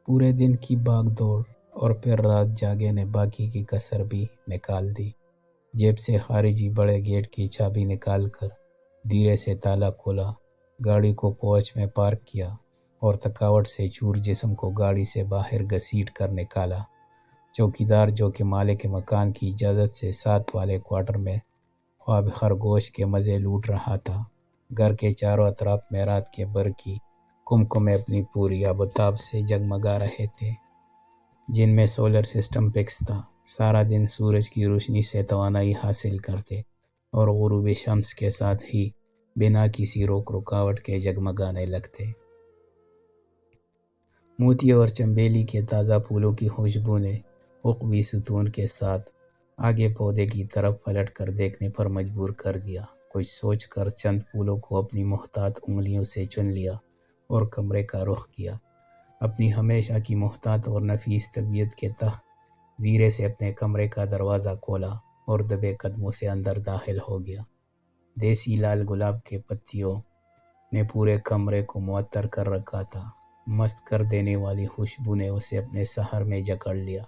پورے دن کی بھاگ دوڑ اور پھر رات جاگے نے باقی کی کسر بھی نکال دی۔ جیب سے خارجی بڑے گیٹ کی چابی نکال کر دھیرے سے تالا کھولا، گاڑی کو پورچ میں پارک کیا اور تھکاوٹ سے چور جسم کو گاڑی سے باہر گھسیٹ کر نکالا۔ چوکیدار جو کہ مالک مکان کی اجازت سے 7 والے کوارٹر میں خواب خرگوش کے مزے لوٹ رہا تھا، گھر کے چاروں اطراف میں رات کے برقی کمکمے اپنی پوری آبتاب سے جگمگا رہے تھے، جن میں سولر سسٹم فکس تھا۔ سارا دن سورج کی روشنی سے توانائی حاصل کرتے اور غروب شمس کے ساتھ ہی بنا کسی روک رکاوٹ کے جگمگانے لگتے۔ موتی اور چنبیلی کے تازہ پھولوں کی خوشبو نے عقبی ستون کے ساتھ آگے پودے کی طرف پلٹ کر دیکھنے پر مجبور کر دیا۔ کچھ سوچ کر چند پھولوں کو اپنی محتاط انگلیوں سے چن لیا اور کمرے کا رخ کیا۔ اپنی ہمیشہ کی محتاط اور نفیس طبیعت کے تحت دھیرے سے اپنے کمرے کا دروازہ کھولا اور دبے قدموں سے اندر داخل ہو گیا۔ دیسی لال گلاب کے پتیوں نے پورے کمرے کو معطر کر رکھا تھا، مست کر دینے والی خوشبو نے اسے اپنے سحر میں جکڑ لیا۔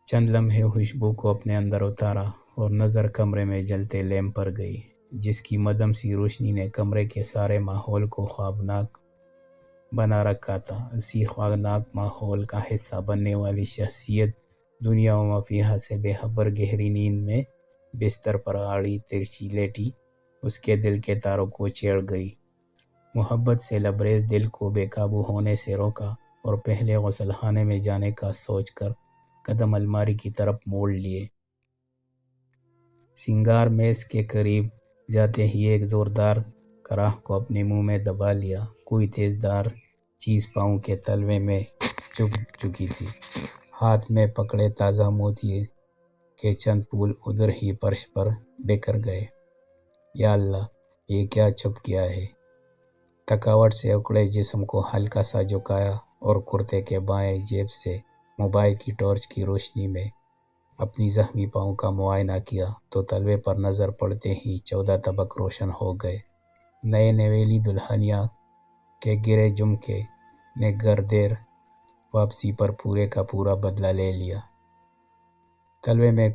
چند لمحے خوشبو کو اپنے اندر اتارا اور نظر کمرے میں جلتے لیمپ پر گئی، جس کی مدھم سی روشنی نے کمرے کے سارے ماحول کو خوابناک بنا رکھا تھا۔ اسی خوابناک ماحول کا حصہ بننے والی شخصیت دنیا و مافیہا سے بے خبر گہری نیند میں بستر پر آڑی ترچھی لیٹی اس کے دل کے تاروں کو چھیڑ گئی۔ محبت سے لبریز دل کو بے قابو ہونے سے روکا اور پہلے غسل خانے میں جانے کا سوچ کر قدم الماری کی طرف موڑ لیے۔ سنگار میز کے قریب جاتے ہی ایک زوردار کراہ کو اپنے منہ میں دبا لیا۔ کوئی تیز دھار چیز پاؤں کے تلوے میں چبھ چکی تھی۔ ہاتھ میں پکڑے تازہ موتی کے چند پھول ادھر ہی فرش پر بکھر گئے۔ یا اللہ، یہ کیا چھپ گیا ہے؟ تھکاوٹ سے اکڑے جسم کو ہلکا سا جھکایا اور کرتے کے بائیں جیب سے موبائل کی ٹارچ کی روشنی میں اپنی زخمی پاؤں کا معائنہ کیا تو تلوے پر نظر پڑتے ہی 14 طبق روشن ہو گئے۔ نئے نویلی دلہنیا کے گرے جھمکے نے گردیر واپسی پر پورے کا پورا بدلہ لے لیا۔ تلوے میں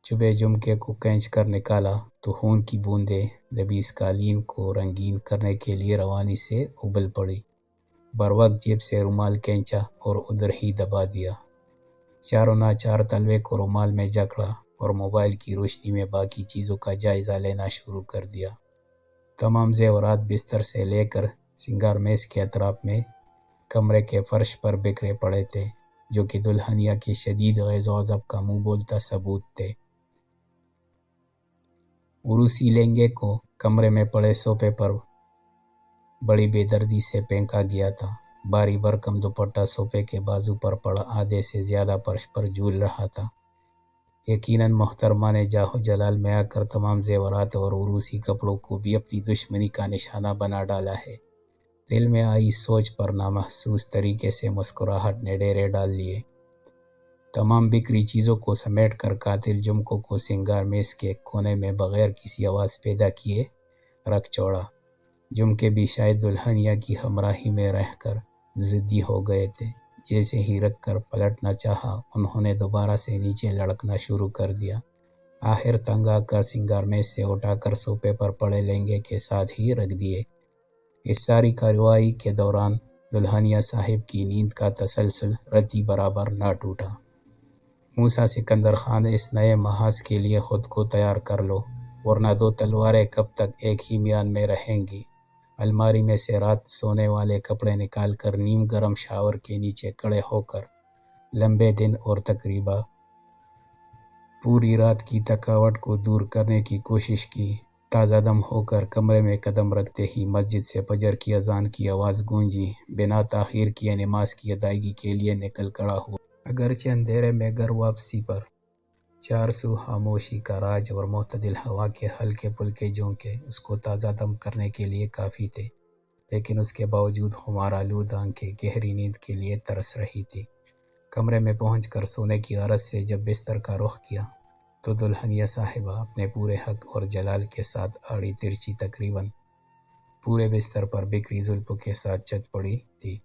چبھے جھمکے کو کھینچ کر نکالا تو خون کی بوندیں نبیس قالین کو رنگین کرنے کے لیے روانی سے ابل پڑی۔ بروقت جیب سے رومال کھینچا اور ادھر ہی دبا دیا۔ چاروں ناچار تلوے کو رومال میں جکڑا اور موبائل کی روشنی میں باقی چیزوں کا جائزہ لینا شروع کر دیا۔ تمام زیورات بستر سے لے کر سنگار میز کے اطراف میں کمرے کے فرش پر بکھرے پڑے تھے، جو کہ دلہنیا کے شدید غیظ و غضب کا منہ بولتا ثبوت تھے۔ عروسی لہنگے کو کمرے میں پڑے صوفے پر بڑی بے دردی سے پھینکا گیا تھا۔ بھاری بھرکم دوپٹہ صوفے کے بازو پر پڑا آدھے سے زیادہ فرش پر جھول رہا تھا۔ یقیناً محترمہ نے جاہ و جلال میں آ کر تمام زیورات اور عروسی کپڑوں کو بھی اپنی دشمنی کا نشانہ بنا ڈالا ہے۔ دل میں آئی سوچ پر نامحسوس طریقے سے مسکراہٹ نے ڈیرے ڈال لیے۔ تمام بکھری چیزوں کو سمیٹ کر قاتل جھمکوں کو سنگار میز کے کونے میں بغیر کسی آواز پیدا کیے رکھ چھوڑا۔ جھمکے بھی شاید دلہنیا کی ہمراہی میں رہ کر ضدی ہو گئے تھے۔ جیسے ہی رکھ کر پلٹنا چاہا، انہوں نے دوبارہ سے نیچے لڑکنا شروع کر دیا۔ آخر تنگ آ کر سنگار میز سے اٹھا کر صوفے پر پڑے لہنگے کے ساتھ ہی رکھ دیے۔ اس ساری کارروائی کے دوران دلہنیا صاحب کی نیند کا تسلسل رتی برابر نہ ٹوٹا۔ موسیٰ سکندر خان، اس نئے محاذ کے لیے خود کو تیار کر لو، ورنہ 2 تلواریں کب تک ایک ہی میان میں رہیں گی۔ الماری میں سے رات سونے والے کپڑے نکال کر نیم گرم شاور کے نیچے کھڑے ہو کر لمبے دن اور تقریباً پوری رات کی تھکاوٹ کو دور کرنے کی کوشش کی۔ تازہ دم ہو کر کمرے میں قدم رکھتے ہی مسجد سے فجر کی اذان کی آواز گونجی۔ بنا تاخیر کیے نماز کی ادائیگی کے لیے نکل کھڑا ہوا۔ اگرچہ اندھیرے میں گھر واپسی پر چار سو خاموشی کا راج اور معتدل ہوا کے ہلکے پھلکے جھونکے اس کو تازہ دم کرنے کے لیے کافی تھے، لیکن اس کے باوجود خمار آلود آنکھیں گہری نیند کے لیے ترس رہی تھی۔ کمرے میں پہنچ کر سونے کی غرض سے جب بستر کا رخ کیا تو دلہنیا صاحبہ اپنے پورے حق اور جلال کے ساتھ آڑی ترچھی تقریباً पूरे बिस्तर पर बिखरी जुल्फों के साथ चट पड़ी थी।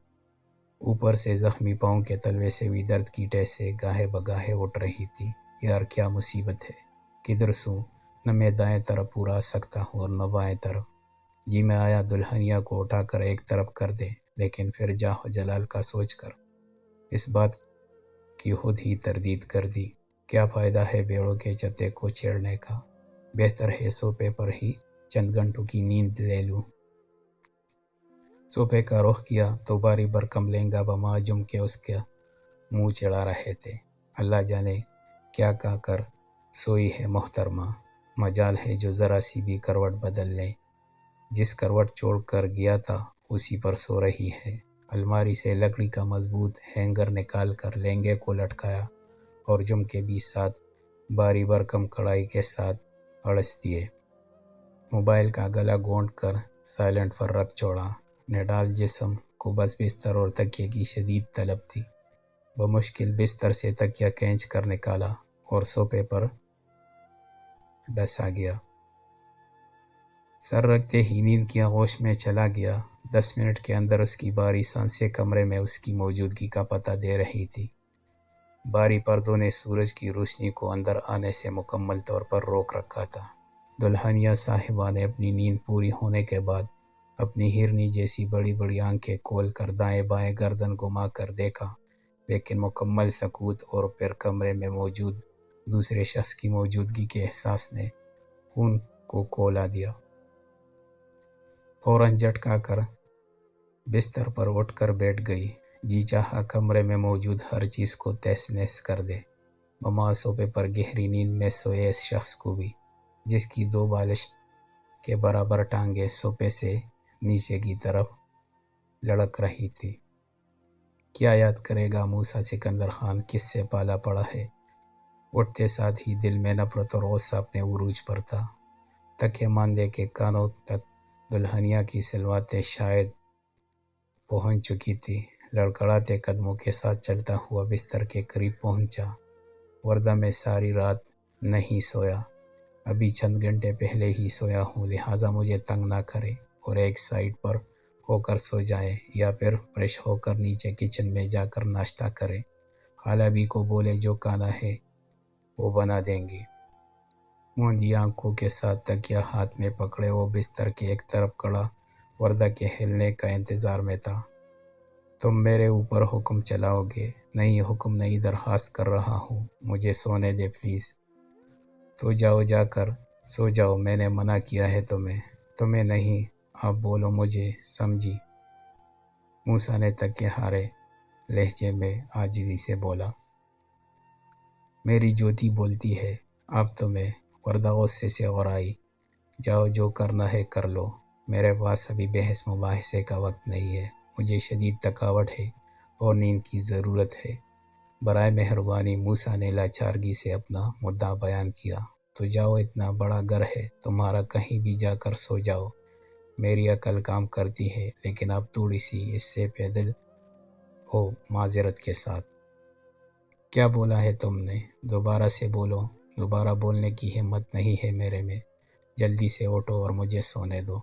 ऊपर से जख्मी पाँव के तलवे से भी दर्द की टैसे गाहे बगाहे उठ रही थी। यार क्या मुसीबत है, किधर सूं? न मैं दाएं तरफ उड़ा सकता हूँ और न बाएं तरफ। जी मैं आया दुल्हनिया को उठाकर एक तरफ कर दे, लेकिन फिर जाहो जलाल का सोच कर इस बात की खुद ही तरदीद कर दी। क्या फ़ायदा है बेड़ों के चत्ते को छेड़ने का, बेहतर है सोफे पर ही चंद घंटों की नींद ले लूं। सोफे का रुख किया तो बारी बरकम लहंगा बमा जुम के उसके मुंह चढ़ा रहे थे। अल्लाह जाने क्या कहकर सोई है मोहतरमा, मजाल है जो ज़रा सी भी करवट बदल ले। जिस करवट छोड़ कर गया था उसी पर सो रही है। अलमारी से लकड़ी का मजबूत हैंगर निकाल कर लहंगे को लटकाया और जुम के बीच साथ बारी बरकम कढ़ाई के साथ अड़स दिए। मोबाइल का गला गोंद कर साइलेंट पर रख छोड़ा। निडाल जिस्म को बस बिस्तर और तकिए की शदीद तलब थी। बमुश्किल बिस्तर से तकिया खींच कर निकाला और सोफे पर डसा गया। सर रखते ही नींद की आगोश में चला गया। 10 मिनट के अंदर उसकी बारी सांसें कमरे में उसकी मौजूदगी का पता दे रही थी। बारी पर्दों ने सूरज की रोशनी को अंदर आने से मुकम्मल तौर पर रोक रखा था। दुल्हनिया साहिबा ने अपनी नींद पूरी होने के बाद अपनी हिरनी जैसी बड़ी बड़ी आंखें खोल कर दाएं बाएं गर्दन घुमा कर देखा, लेकिन मुकम्मल सकूत और फिर कमरे में मौजूद दूसरे शख्स की मौजूदगी के एहसास ने खून को खौला दिया। फौरन झटका कर बिस्तर पर उठकर बैठ गई। जी चाहा कमरे में मौजूद हर चीज को तहस नहस कर दे। ममा सोफे पर गहरी नींद में सोए इस शख्स को भी, जिसकी 2 बालिश के बराबर टांगे सोफे से नीचे की तरफ लड़क रही थी। क्या याद करेगा मूसा सिकंदर खान, किससे पाला पड़ा है। उठते साथ ही दिल में नफरत और गुस्सा अपने उरूज पर था। तके मांदे के कानों तक दुल्हनिया की सिलवातें शायद पहुंच चुकी थी। लड़खड़ाते कदमों के साथ चलता हुआ बिस्तर के करीब पहुंचा। वर्दा मैं सारी रात नहीं सोया, अभी चंद घंटे पहले ही सोया हूँ, लिहाजा मुझे तंग ना करे और एक साइड पर होकर सो जाए या फिर फ्रेश होकर नीचे किचन में जाकर नाश्ता करे। खाला भी को बोले जो खाना है वो बना देंगी। मूंदी आंखों के साथ तकिया हाथ में पकड़े वो बिस्तर के एक तरफ खड़ा वर्दा के हिलने का इंतजार में था। तुम मेरे ऊपर हुक्म चलाओगे? नहीं, हुक्म नहीं, दरखास्त कर रहा हूँ, मुझे सोने दे प्लीज। तो जाओ, जाकर सो जाओ, मैंने मना किया है तुम्हें नहीं। आप बोलो मुझे, समझी? मूसा ने तकिए हारे लहजे में आजिजी से बोला। मेरी ज्योति बोलती है आप तुम्हें। वर्दा गुस्से से और आई। जाओ, जो करना है कर लो, मेरे पास अभी बहस मुबाहिसे का वक्त नहीं है। मुझे शदीद थकावट है और नींद की ज़रूरत है। बराए मेहरबानी, मूसा ने लाचारगी से अपना मुद्दा बयान किया। तो जाओ, इतना बड़ा घर है तुम्हारा, कहीं भी जाकर सो जाओ। मेरी अकल काम करती है, लेकिन अब थोड़ी सी इससे पैदल हो माजरत के साथ। क्या बोला है तुमने? दोबारा से बोलो। दोबारा बोलने की हिम्मत नहीं है मेरे में। जल्दी से उठो और मुझे सोने दो।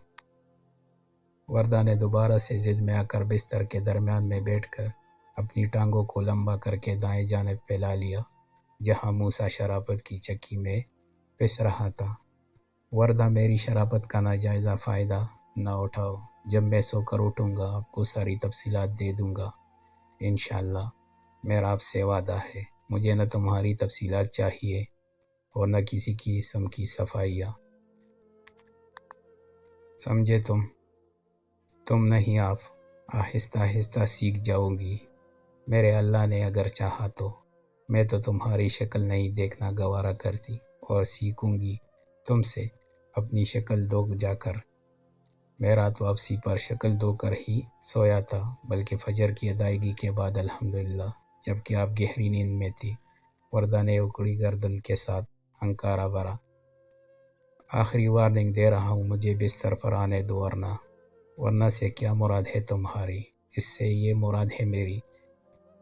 वर्दा ने दोबारा से जिद में आकर बिस्तर के दरमियान में बैठकर अपनी टांगों को लंबा करके दाएं जानिब फैला लिया, जहां मूसा शराफत की चक्की में पिस रहा था। वर्दा, मेरी शराफत का नाजायज़ा फ़ायदा न उठाओ। जब मैं सोकर उठूंगा आपको सारी तफसीलात दे दूंगा इंशाअल्लाह। मेरा आपसे वादा है। मुझे न तुम्हारी तफसीलात चाहिए और न किसी किस्म की सफाइयाँ, समझे? तुम नहीं, आप आहिस्ता आहिस्ता सीख जाओगी। मेरे अल्लाह ने अगर चाहा तो मैं तो तुम्हारी शक्ल नहीं देखना गवारा करती और सीखूंगी तुमसे अपनी शक्ल दो जाकर। मेरा तो आपसी पर शक्ल धोकर ही सोया था, बल्कि फजर की अदायगी के बाद अल्हम्दुलिल्लाह, जबकि आप गहरी नींद में थी। वर्दा ने उकड़ी गर्दन के साथ हंकारा भरा। आखिरी वार्निंग दे रहा हूँ, मुझे बिस्तर पर आने दो, वरना से क्या मुराद है तुम्हारी? इससे ये मुराद है मेरी।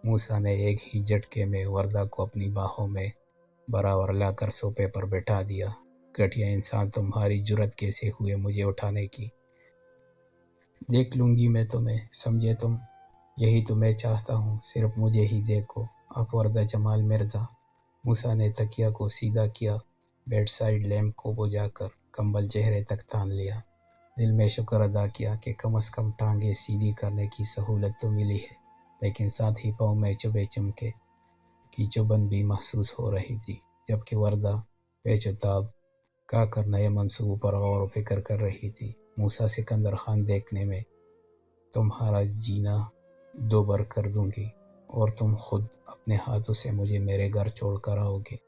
मूसा ने एक ही झटके में वर्दा को अपनी बाहों में बराबर लाकर सोफे पर बैठा दिया। घटिया इंसान, तुम्हारी जुर्रत कैसे हुए मुझे उठाने की? देख लूँगी मैं तुम्हें, समझे तुम, यही तो मैं चाहता हूँ, सिर्फ मुझे ही देखो। आप वर्दा जमाल मिर्ज़ा। मूसा ने तकिया को सीधा किया, बेड साइड लैम्प को बुझाकर कंबल चेहरे तक तान लिया। दिल में शुक्र अदा किया कि कम से कम टांगे सीधी करने की सहूलत तो मिली है, लेकिन साथ ही पाँव में चुभे चमके की चुभन भी महसूस हो रही थी, जबकि वर्दा बेचुताब का कर नए मंसूबों पर गौर व फिक्र कर रही थी। मूसा सिकंदर खान देखने में तुम्हारा जीना दोबर कर दूंगी और तुम खुद अपने हाथों से मुझे मेरे घर छोड़ कर आओगे।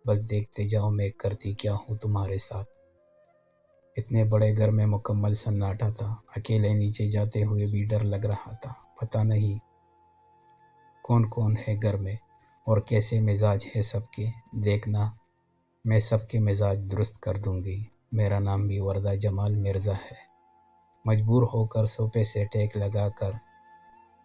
बस देखते जाओ मैं करती क्या हूँ तुम्हारे साथ। इतने बड़े घर में मुकम्मल सन्नाटा था। अकेले नीचे जाते हुए भी डर लग रहा था। पता नहीं कौन कौन है घर में और कैसे मिजाज है सबके। देखना, मैं सबके मिजाज दुरुस्त कर दूंगी। मेरा नाम भी वर्दा जमाल मिर्ज़ा है। मजबूर होकर सोफे से टेक लगाकर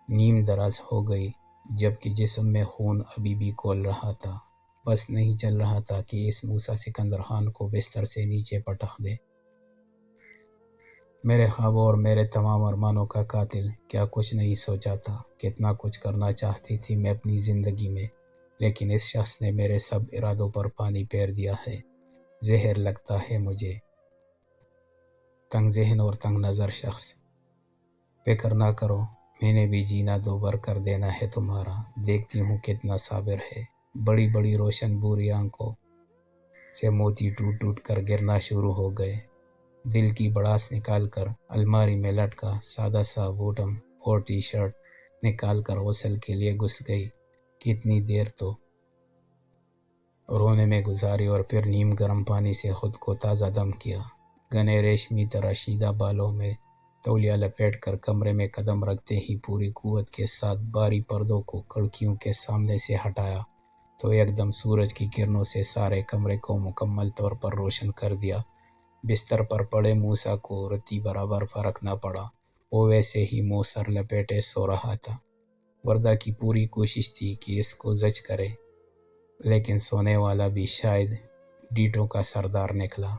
नीम दराज हो गई, जबकि जिस्म में खून अभी भी खौल रहा था। बस नहीं चल रहा था कि इस मूसा सिकंदर खान को बिस्तर से नीचे पटक दे। मेरे ख्वाबों और मेरे तमाम अरमानों का कातिल क्या कुछ नहीं सोचा था। कितना कुछ करना चाहती थी मैं अपनी ज़िंदगी में, लेकिन इस शख्स ने मेरे सब इरादों पर पानी फेर दिया है। जहर लगता है मुझे। तंग ज़हन और तंग नज़र शख्स। फिक्र ना करो, मैंने भी जीना दोबर कर देना है तुम्हारा। देखती हूँ कितना साबिर है। बड़ी बड़ी रोशन भूरी आंखों से मोती टूट टूट कर गिरना शुरू हो गए। दिल की बड़ास निकाल कर अलमारी में लटका सादा सा बॉटम और टी शर्ट निकाल कर गुस्ल के लिए घुस गई। कितनी देर तो रोने में गुजारी और फिर नीम गर्म पानी से खुद को ताज़ा दम किया। घने रेशमी तराशीदा बालों में तौलिया लपेट कर कमरे में कदम रखते ही पूरी कुव्वत के साथ बारी पर्दों को खिड़कियों के सामने से हटाया तो एकदम सूरज की किरणों से सारे कमरे को मुकम्मल तौर पर रोशन कर दिया। बिस्तर पर पड़े मूसा को रत्ती बराबर फर्क न पड़ा। वो वैसे ही मुंह सर लपेटे सो रहा था। वर्दा की पूरी कोशिश थी कि इसको जज करे, लेकिन सोने वाला भी शायद डीटों का सरदार निकला।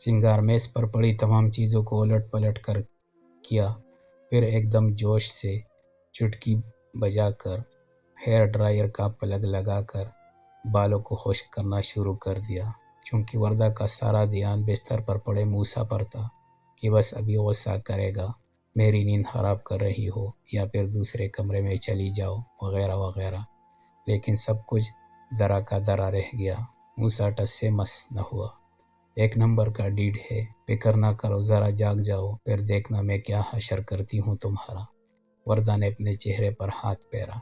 सिंगार मेज पर पड़ी तमाम चीज़ों को उलट पलट कर किया, फिर एकदम जोश से चुटकी बजाकर हेयर ड्रायर का प्लग लगाकर बालों को खुश्क करना शुरू कर दिया। चूंकि वर्दा का सारा ध्यान बिस्तर पर पड़े मूसा पर था कि बस अभी गुस्सा करेगा, मेरी नींद खराब कर रही हो या फिर दूसरे कमरे में चली जाओ वगैरह वगैरह, लेकिन सब कुछ दरा का दरा रह गया। मूसा टस से मस न हुआ। एक नंबर का डीड है, फिक्र ना करो, ज़रा जाग जाओ, फिर देखना मैं क्या हशर करती हूँ तुम्हारा। वर्दा ने अपने चेहरे पर हाथ फेरा।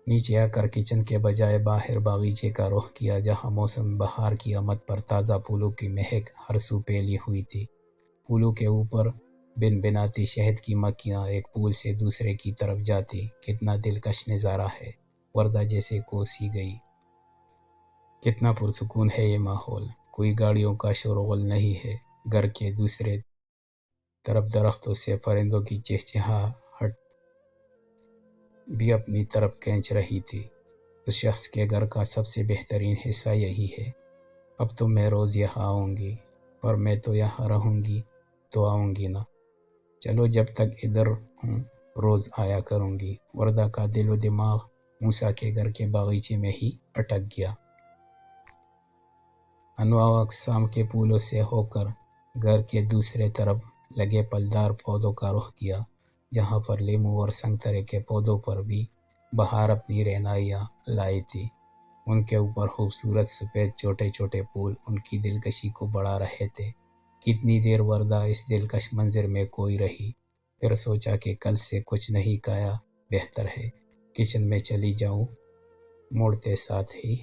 नीचे आकर किचन के बजाय बाहर बागीचे का रुख किया, जहाँ मौसम बहार की आमद पर ताज़ा फूलों की महक हर सू फैली हुई थी। फूलों के ऊपर बिन बिनाती शहद की मक्खियाँ एक फूल से दूसरे की तरफ जाती। कितना दिलकश नज़ारा है। वर्दा जैसे कोसी गई। कितना पुरसुकून है ये माहौल। कोई गाड़ियों का शोरगुल नहीं है। घर के दूसरे तरफ दरख्तों से परिंदों की चहचहाहट भी अपनी तरफ खींच रही थी। उस शख्स के घर का सबसे बेहतरीन हिस्सा यही है। अब तो मैं रोज़ यहाँ आऊँगी, पर मैं तो यहाँ रहूँगी तो आऊँगी ना। चलो जब तक इधर हूँ रोज़ आया करूँगी। वर्दा का दिल व दिमाग मूसा के घर के बागीचे में ही अटक गया। अनवा अक़साम के फूलों से होकर घर के दूसरे तरफ लगे फलदार पौधों का रुख किया, जहाँ पर लीमू और संतरे के पौधों पर भी बहार अपनी रहनाइयाँ लाई थी। उनके ऊपर खूबसूरत सफ़ेद छोटे छोटे फूल उनकी दिलकशी को बढ़ा रहे थे। कितनी देर वर्दा इस दिलकश मंजर में कोई रही, फिर सोचा कि कल से कुछ नहीं खाया बेहतर है, किचन में चली जाऊं। मुड़ते साथ ही